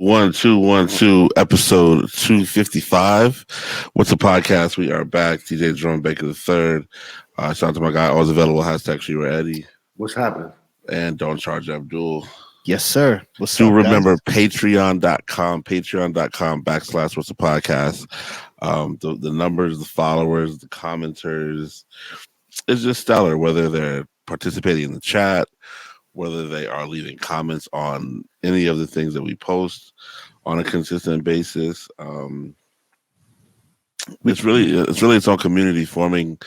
1, 2, 1, 2, episode 255. What's a podcast? We are back. TJ Jerome Baker the third. Shout out to my guy, always available. Hashtag She Eddie. What's happening? And don't charge Abdul. Yes, sir. What's Do up, remember guys? patreon.com/what's a podcast. The numbers, the followers, the commenters, it's just stellar, whether they're participating in the chat, whether they are leaving comments on any of the things that we post on a consistent basis. It's really its own community forming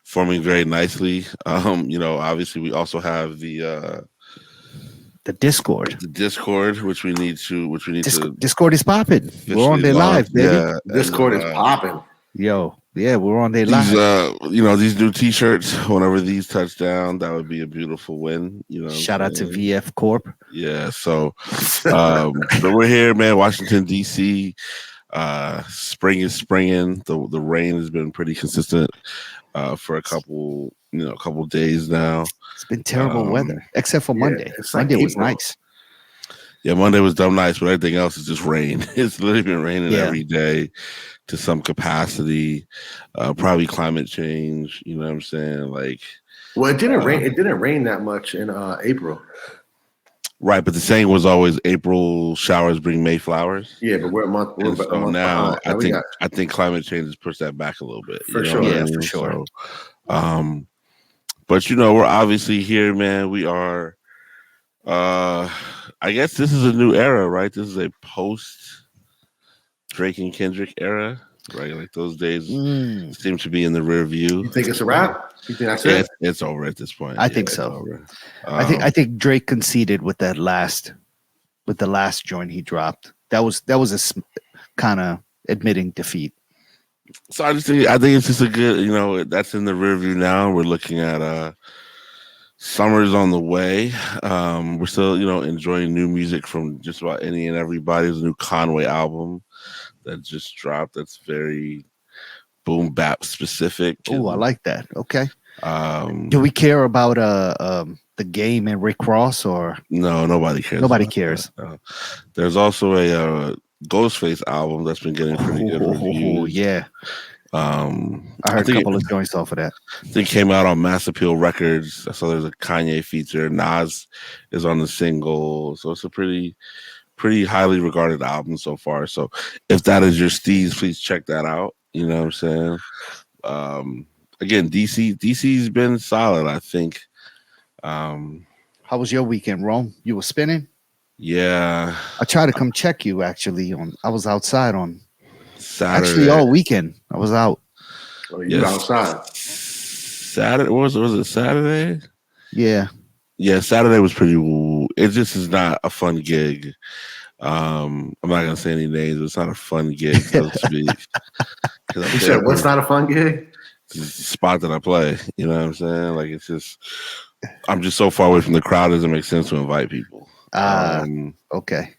very nicely. Obviously we also have the Discord. The Discord, which we need to Discord is popping. We're on there live, baby. Yeah, Discord is popping. Yo, yeah, we're on there live. These new T-shirts. Whenever these touch down, that would be a beautiful win. Shout out to VF Corp. Yeah, so but we're here, man. Washington D.C. Spring is springing. The rain has been pretty consistent for a couple days now. It's been terrible weather, except for Monday. Monday was nice. Yeah, Monday was dumb nice, but everything else is just rain. It's literally been raining every day to some capacity. Probably climate change. You know what I'm saying? Well, it didn't rain. It didn't rain that much in April. Right, but the saying was always April showers bring May flowers. Yeah, but we're a month. We're a month now behind. I think climate change has pushed that back a little bit. For sure. Yeah, for sure. So, but we're obviously here, man. We are. I guess this is a new era, right? This is a post Drake and Kendrick era, right? Like those days seem to be in the rear view. You think it's a wrap? You think that's it? It's over at this point. I think so. I think Drake conceded with the last joint he dropped. That was a kind of admitting defeat. So I think it's just a good, that's in the rear view now. We're looking at summer's on the way. We're still, enjoying new music from just about any and everybody. There's a new Conway album that just dropped. That's very boom bap specific. Oh, I like that. Okay. Do we care about the Game and Rick Ross or no? Nobody cares. Nobody cares. There's also a Ghostface album that's been getting pretty good reviews. Oh yeah. I heard a couple of joints off of that. I think it came out on Mass Appeal Records. I saw there's a Kanye feature. Nas is on the single, so it's a pretty highly regarded album so far. So if that is your steez, please check that out. You know what I'm saying? Again, DC's been solid, I think. How was your weekend, Rome? You were spinning? Yeah. I tried to come check you actually I was outside on Saturday. Actually all weekend. I was out. Oh, you were outside. Saturday was it Saturday? Yeah. Yeah, Saturday was pretty it just is not a fun gig. I'm not gonna say any names, but it's not a fun gig, so to speak. You said what's not a fun gig? It's the spot that I play. You know what I'm saying? Like it's just I'm just so far away from the crowd, it doesn't make sense to invite people. Okay.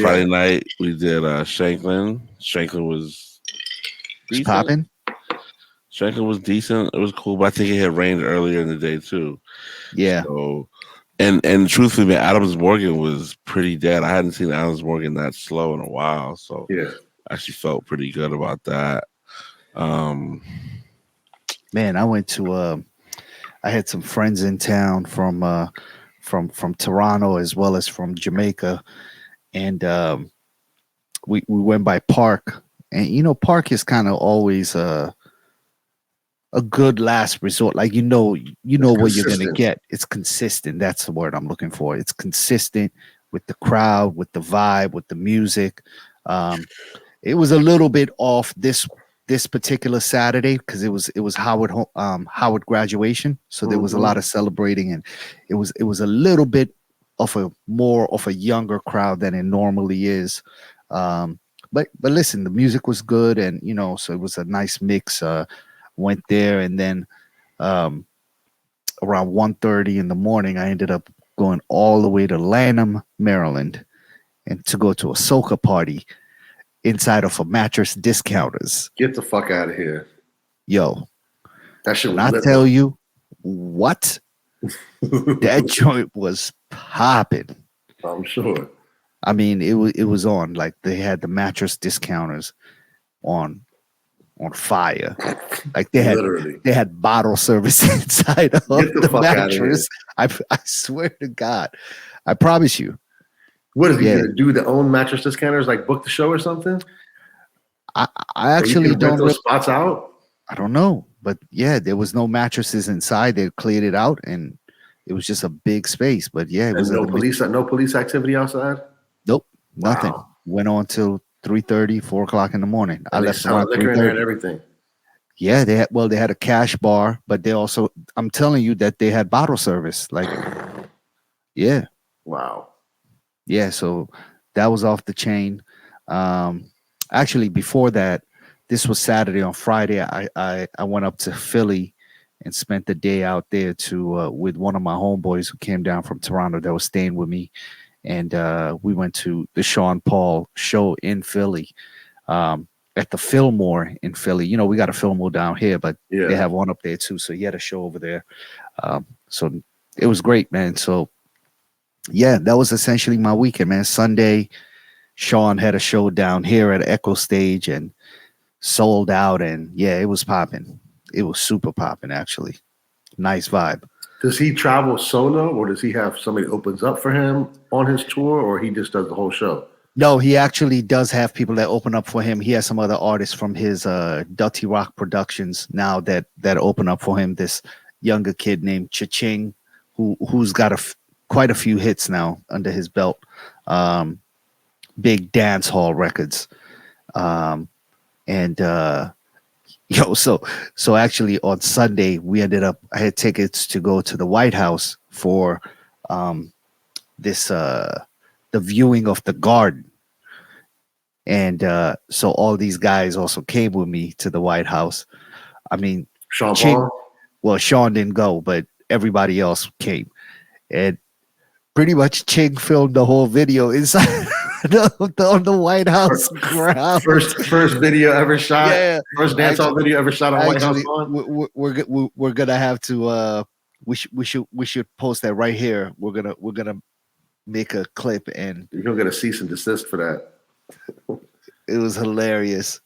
Friday night we did Shanklin. Shanklin was popping. Shanklin was decent. It was cool, but I think it had rained earlier in the day too. Yeah. So, and truthfully, man, Adams Morgan was pretty dead. I hadn't seen Adams Morgan that slow in a while, so yeah, I actually felt pretty good about that. Man, I went to I had some friends in town from Toronto as well as from Jamaica, and we went by Park, and Park is kind of always a good last resort. Like what you're gonna get. It's consistent. That's the word I'm looking for. It's consistent with the crowd, with the vibe, with the music. It was a little bit off this particular Saturday because it was Howard graduation, so there was a lot of celebrating, and it was a little bit of more of a younger crowd than it normally is. But listen, the music was good, and so it was a nice mix. Went there, and then around 1:30 in the morning, I ended up going all the way to Lanham, Maryland, and to go to a soca party inside of a mattress discounters. Get the fuck out of here. Yo. That shit was I tell you what? That joint was popping. I'm sure. I mean, it was on like they had the mattress discounters on fire. Like Literally. they had bottle service inside of Get the the fuck out of here. mattress. I swear to God, I promise you. What is he Yeah, gonna do? The own mattress discounters, like book the show or something? I So you actually can rent don't those spots out? I don't know, but yeah, there was no mattresses inside. They cleared it out, and it was just a big space. But yeah, it And was at the no police activity outside? nope, nothing. Wow. Went on till 3:30, 4 o'clock in the morning. I And they left sell around liquor in there and 3:30. everything. Yeah, they had a cash bar, but they also I'm telling you that they had bottle service. Like, yeah, Wow. yeah. So that was off the chain. Um, actually, before that, this was Saturday. On Friday, I went up to Philly and spent the day out there to with one of my homeboys who came down from Toronto that was staying with me, and we went to the Sean Paul show in Philly. At the Fillmore in Philly. You know, we got a Fillmore down here, but they Yeah. have one up there too. So he had a show over there. So it was great, man. So yeah, that was essentially my weekend, man. Sunday, Sean had a show down here at Echo Stage and sold out, and yeah, it was popping. It was super popping, actually. Nice vibe. Does he travel solo or does he have somebody opens up for him on his tour or he just does the whole show? No, he actually does have people that open up for him. He has some other artists from his Dirty Rock Productions now that open up for him. This younger kid named Cha-Ching, who's got quite a few hits now under his belt. Big dance hall records. And so actually on Sunday I had tickets to go to the White House for this the viewing of The Garden. And so all these guys also came with me to the White House. I mean, Sean Ching, Paul? well, Sean didn't go, but everybody else came. And pretty much Ching filmed the whole video inside on the White House ground. First video ever shot. Yeah, First dancehall video ever shot on White House actually, lawn. we're gonna have to we should post that right here. We're gonna make a clip, and You're gonna get a cease and desist for that. it was hilarious.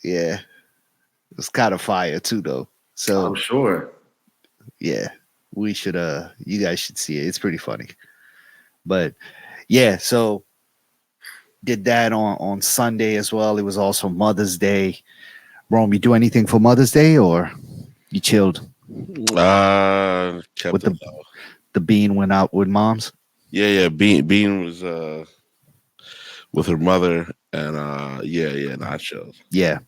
Yeah, it was kind of fire too, though. So I'm sure. yeah, we should you guys should see it. It's pretty funny. But yeah, so did that on Sunday as well. It was also Mother's Day. Rome, you do anything for Mother's Day, or you chilled? Kept With it. The bean went out with moms. Yeah. Bean was with her mother, and nachos. Yeah,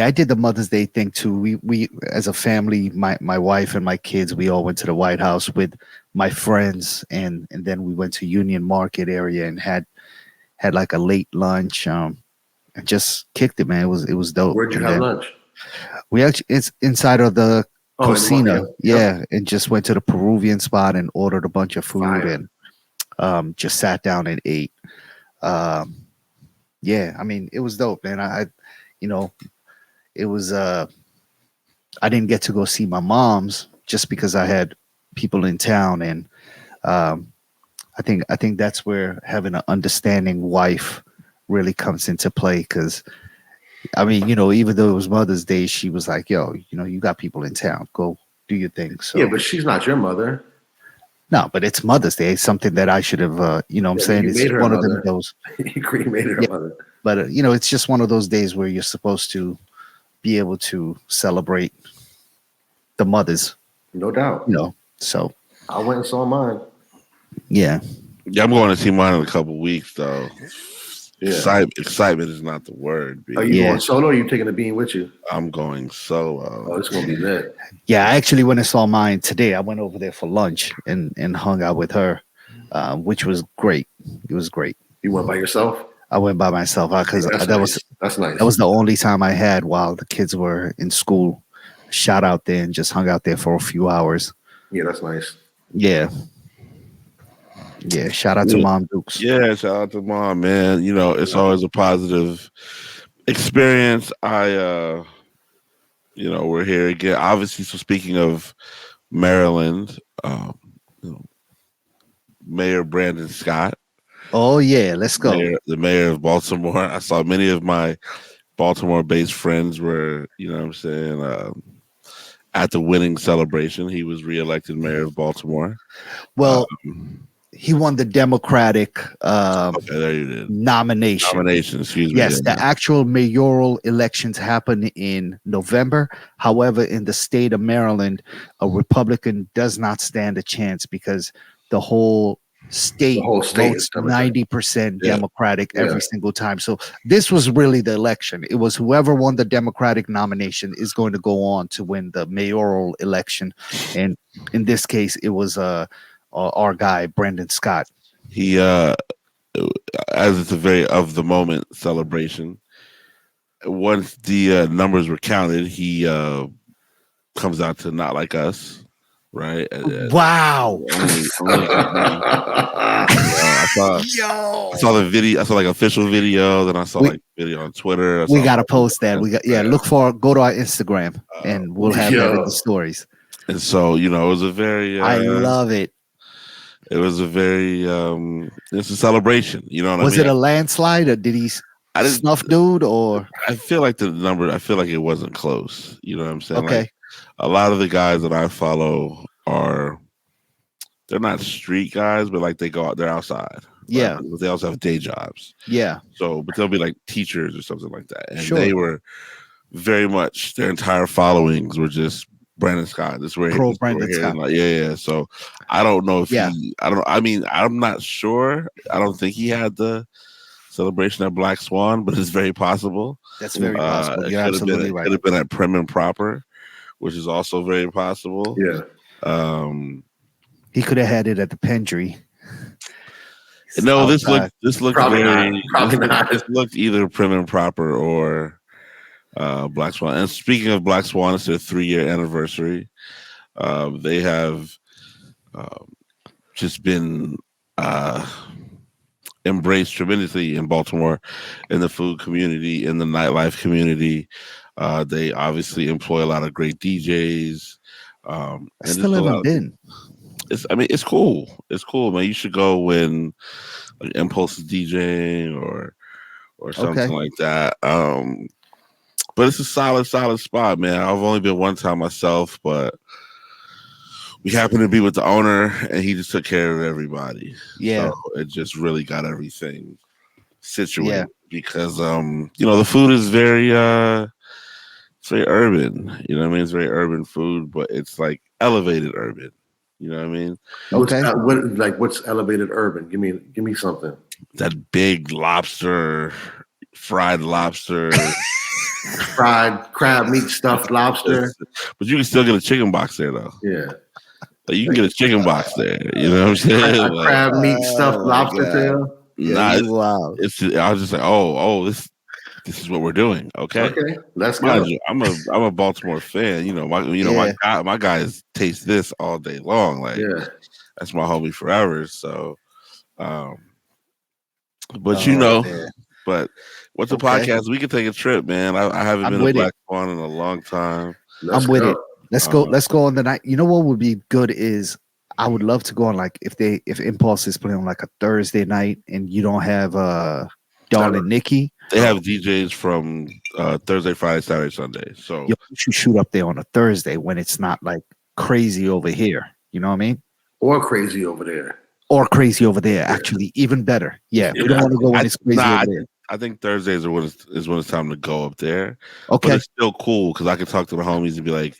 I did the Mother's Day thing too. We as a family, my wife and my kids, we all went to the White House with my friends, and then we went to Union Market area and had like a late lunch. And just kicked it, man. It was dope. Where'd you And have then lunch? we actually it's inside of the Oh, in the Cocina, market. yeah, and just went to the Peruvian spot and ordered a bunch of food Fire. and just sat down and ate. Yeah, I mean, it was dope, man. You know, it was I didn't get to go see my mom's just because I had people in town, and I think that's where having an understanding wife really comes into play. Because I mean, even though it was Mother's Day, she was like, "Yo, you got people in town. Go do your thing." So Yeah, but she's not your mother. no, but it's Mother's Day. It's something that I should have. I'm saying You it's made her one a of them mother. those. You cremated her Yeah. mother. But it's just one of those days where you're supposed to be able to celebrate the mothers. No doubt. So I went and saw mine. yeah. Yeah, I'm going to see mine in a couple weeks though. Yeah. Excitement is not the word. B. Are you Yeah. going solo or are you taking the bean with you? I'm going solo. Oh, it's gonna be lit. Yeah, I actually went and saw mine today. I went over there for lunch and hung out with her, which was great. It was great. You went by yourself? I went by myself because That's that nice. was the only time I had while the kids were in school. Shot out there and just hung out there for a few hours. Yeah, that's nice. Yeah. Yeah. Shout out to Mom Dukes. Yeah, shout out to mom, man. It's always a positive experience. We're here again. Obviously, so speaking of Maryland, Mayor Brandon Scott Oh yeah, let's go. The mayor of Baltimore. I saw many of my Baltimore-based friends were, you know what I'm saying, at the winning celebration. He was reelected mayor of Baltimore. Well, Um, he won the Democratic okay, there you did. nomination. Nomination, excuse me. Yes, the actual mayoral elections happen in November. However, in the state of Maryland, a Republican does not stand a chance because the whole The state whole state is votes Democrat. 90% Yeah. Democratic every Yeah. single time. So this was really the election. It was whoever won the Democratic nomination is going to go on to win the mayoral election. And in this case, it was our guy, Brendan Scott. He, as it's a very of the moment celebration, once the numbers were counted, he comes out to Not Like Us, right? Wow. Only I saw the video. I saw like official video. Then I saw We- like video on Twitter. I We saw gotta post that. We got go to our Instagram and we'll have that in Yo. the stories. And so it was a very I love it. it was a very it's a celebration. You know what Was I mean? it a landslide or did he I didn't. snuff dude or I feel like the number. I feel like it wasn't close. You know what I'm saying? okay? Like a lot of the guys that I follow they're not street guys, but like they go out, they're outside. Yeah. But they also have day jobs. Yeah. So, but they'll be like teachers or something like that. And Sure. they were very much their entire followings were just Brandon Scott. This is where Pro this is where Brendan we're Scott. heading. Like, yeah. So I don't know if Yeah. I don't. I mean, I'm not sure. I don't think he had the celebration at Black Swan, but it's very possible. That's very possible. You're absolutely right. Could have been at Prim and Proper, which is also very possible. Yeah. He could have had it at the Pendry. No, this Outside. looked Probably very not. Probably not. this looked either Prim and Proper or Black Swan. And speaking of Black Swan, it's their 3-year anniversary. They have just been embraced tremendously in Baltimore, in the food community, in the nightlife community. They obviously employ a lot of great DJs. I and still just a haven't lot- been. It's cool. It's cool, man. You should go when like, Impulse is DJing or something Okay. like that. But it's a solid spot, man. I've only been one time myself, but we happened to be with the owner and he just took care of everybody. Yeah. So it just really got everything situated because the food is very it's very urban. You know what I mean? It's very urban food, but it's like elevated urban. You know what I mean? Okay. What's elevated urban? Give me something. That big lobster, fried lobster. Fried crab meat stuffed lobster. But you can still get a chicken box there though. Yeah. Like, you can get a chicken box there. You know what I'm saying? A Like, crab meat stuffed Oh, my lobster God. tail. nah, Wow. it's just, I was just like, oh, this is what we're doing. Okay. Okay, let's Mind go. you, I'm a Baltimore fan. My guys taste this all day long. Like Yeah. that's my homie forever. So, but man. but what's a Okay. podcast? We could take a trip, man. I haven't I'm been to with it. Black Swan in a long time. Let's I'm with go. it. Let's go. Let's go on the night. You know what would be good is I would love to go on like if Impulse is playing on like a Thursday night and you don't have Dawn and Nikki. They have DJs from Thursday, Friday, Saturday, Sunday. So You should shoot up there on a Thursday when it's not like crazy over here. You know what I mean? Or crazy over there. Or crazy over there. Actually, even better. Yeah, we don't want to go when it's crazy over there. I think Thursdays when it's time to go up there. Okay. But it's still cool because I can talk to the homies and be like,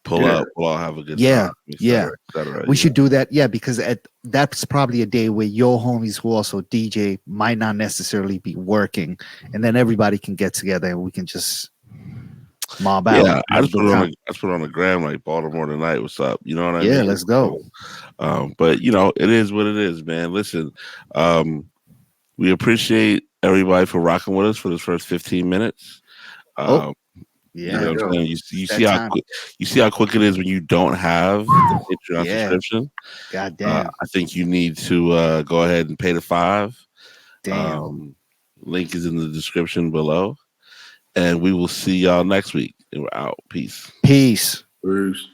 pull up, we'll all have a good Yeah, time. Et cetera, et cetera, We should do that. Yeah, because that's probably a day where your homies who also DJ might not necessarily be working, and then everybody can get together and we can just mob out. Yeah, I just put it on the gram like Baltimore tonight. What's up? You know what I mean? Yeah, let's go. But it is what it is, man. Listen, we appreciate everybody for rocking with us for this first 15 minutes. Yeah, you know what I'm saying? You see how quick it is when you don't have the Patreon subscription. God damn. I think you need to go ahead and pay the $5. Damn. Link is in the description below. And we will see y'all next week. And we're out. Peace. Peace. Bruce.